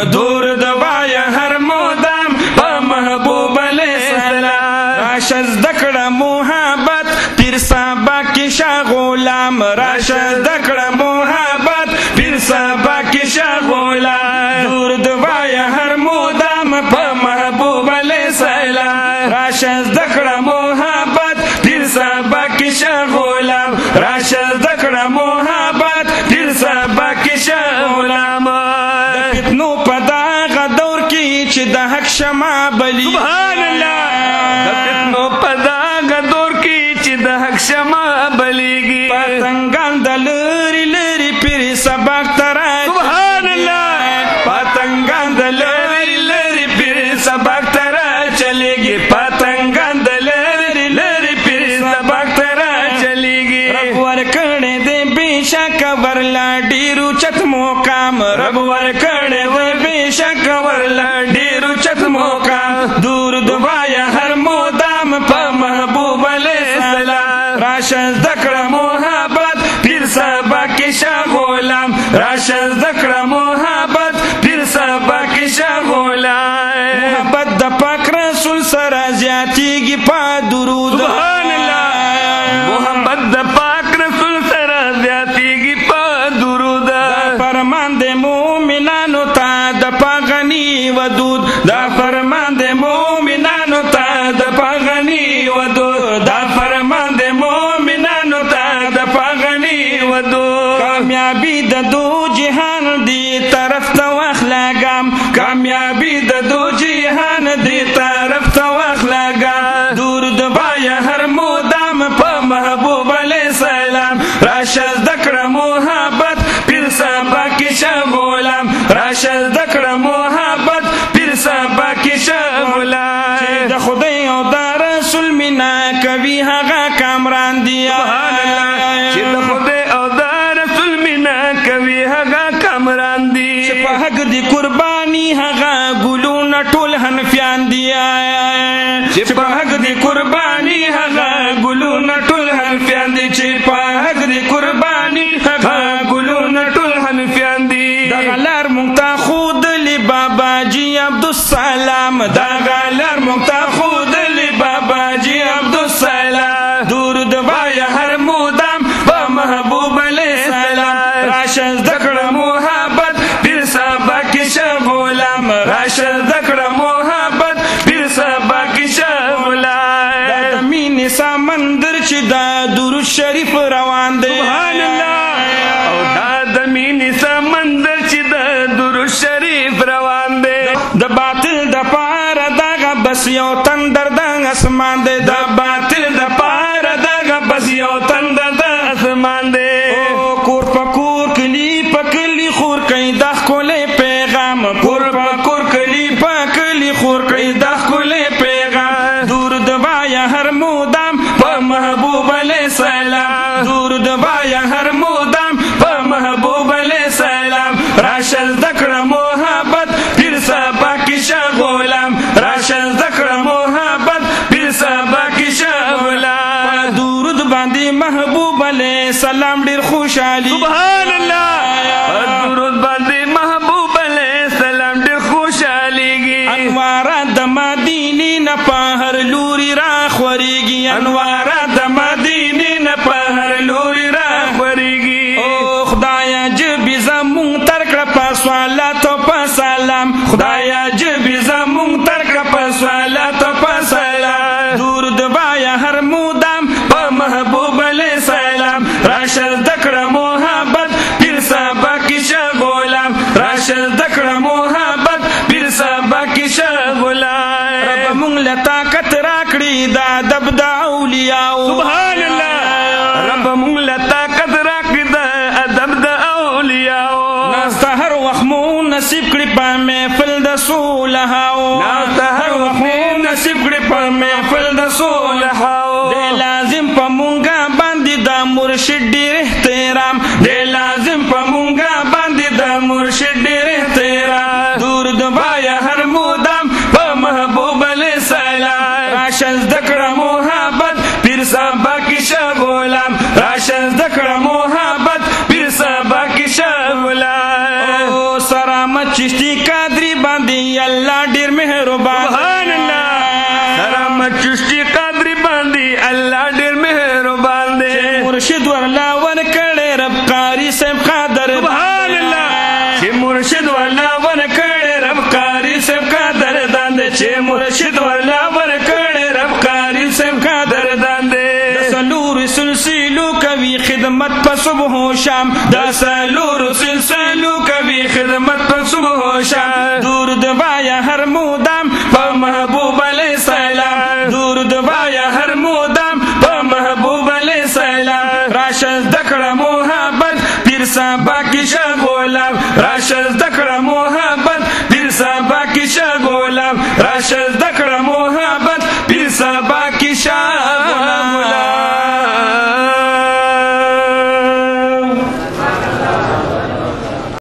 دور دوای هر مودام په محبوب علیہ السلام راشه زده کړه محبت پیر صاحبه کې شاه غلام راشه زده کړه محبت پیر صاحبه کې شاه غلام دور دوای هر مودام په محبوب علیہ السلام راشه زده کړه محبت پیر صاحبه کې شاه غلام راشه زده کړه محبت پیر صاحبه کې شاه غلام چې د حق شمع بلی سبحان الله د فتنو په دغه دور کې چې د حق شمع بلیږي پتنګان د لري لري پیر سبق تر سبحان الله پتنګان د لري لري پیر سبق تر چلیږي پتنګان د لري لري پیر سبق تر چلیږي رب ورکړې دې بشک ورلا ډیرو چت مقام رب ورکړې دې بشک ورلا دور دوای هر مودام په محبوب علیہ السلام راشه زده کړه محبت پیر صاحبه کې شاه غلام راشه زده کړه محبت پیر صاحبه کې شاه غلام محبت د پاک رسول سره زیاتیږي په درود سبحان الله محبت د پاک رسول سره زیاتیږي په درود فرمان د مؤمنانو ته د پاغنی ودود دا فرمان د مؤمنانو ته د پاغنی ودود دا فرمان د مؤمنانو ته د پاغنی ودود کامیابی د دو جهان دی طرف ته واخلاګم کامیابی د دو جهان دی طرف ته واخلاګم دور دوای هر مودام په محبوب علیہ السلام راشه زده کړه محبت پیر صاحبه کې شاه غلام راشه زده کړه محبت پیر صاحبه کې شاه غلام چې د خدای او د رسول مینا کوي هغه کامران دی سبحان الله چې د خدای او د رسول مینا کوي هغه کامران دی چې په حق دی قرباني هغه ګلونه ټول حنفیان دی چې په حق دی قرباني هغه ګلونه ټول حنفیان دی چې په حق دی قرباني هغه ګلونه ټول حنفیان دی دغه لار مونږ ته ښودلې بابا جي عبدالسلام دغه لار مونږ ته ښودلې بابا جي عبدالسلام دور دوای هر مودام په محبوب علیہ السلام راشه زده کړه محبت پیر صاحبه کې شاه غلام راشه زده کړه محبت پیر صاحبه کې شاه غلام د مینې سمندر چې دا درود شریف روان دی سبحان الله او دا د مینې سمندر چې د درود شریف روان دی د باطل د پاره دغه بس یو تندر د اسمان دی د باطل د پاره دغه بس یو تندر د اسمان دی کور په کور کلی په کلی خور کوي د ښکلې پیغام کور په کور کلی په کلی خور کوي د ښکلې پیغام دور دوای هر مودام په محبوب علیہ السلام دور دوای هر مودام په محبوب علیہ السلام راشه زده کړه محبت پیر صاحبه کې شاه غلام راشه زده کړه محبت پیر صاحبه کې شاه غلام درود باندې محبوب علیہ السلام ډیر خوشحالي سبحان الله درود باندې محبوب علیہ السلام ډیر خوشحاليږي انوارات د مدینې نه په هر لوري را خوريږي انوارات د مدینې نه په هر لوري را خوريږي او خدایا جبې زمونږ تر کړه په صلات او په سلام خدایا جبې زمونږ تر کړه په صلات او په سلام دور دوای هر مودام په محبوب علیہ السلام راشه زده کړه محبت پیر صاحبه کې شاه غلام راشه زده کړه محبت پیر صاحبه کې شاه غلام رب مونږ له طاقت راکړي دا ادب د اولیاء سبحان الله رب مونږ له طاقت راکړي دا ادب د اولیاء ناست هر وخت مو نصیب کړي په محفل د صلحاو ناست هر وخت مو نصیب کړي په محفل د صلحاو دی لازم په مونږه باندې د مرشد ډیر احترام دی لازم په مونږه باندې د مرشد ډیر احترام دور دوای هر مودام په محبوب علیہ السلام راشه زده کړه محبت پیر صاحبه کې شاه غلام راشه زده کړه محبت پیر صاحبه کې شاه غلام او سلامت چشتی کا باندې الله ډیر مهربان سبحان الله کرامت چشتی قادری باندې الله ډیر مهربان دی مرشد ورلا ورکړې رب قاری صاحب قادر سبحان الله چې مرشد ورلا ورکړې رب قاری صاحب قادر دان دی چې مرشد ورلا ورکړې رب قاری صاحب قادر دان دی سلور سلسلو کوي خدمت په صبح و شام دا سلور سلسلو کوي خدمت په صبح و شام درود وایا هر مودام په محبوب علیہ السلام درود وایا هر مودام په محبوب علیہ السلام راشد دکړه محبت پیر صاحب کی شغولم راشد دکړه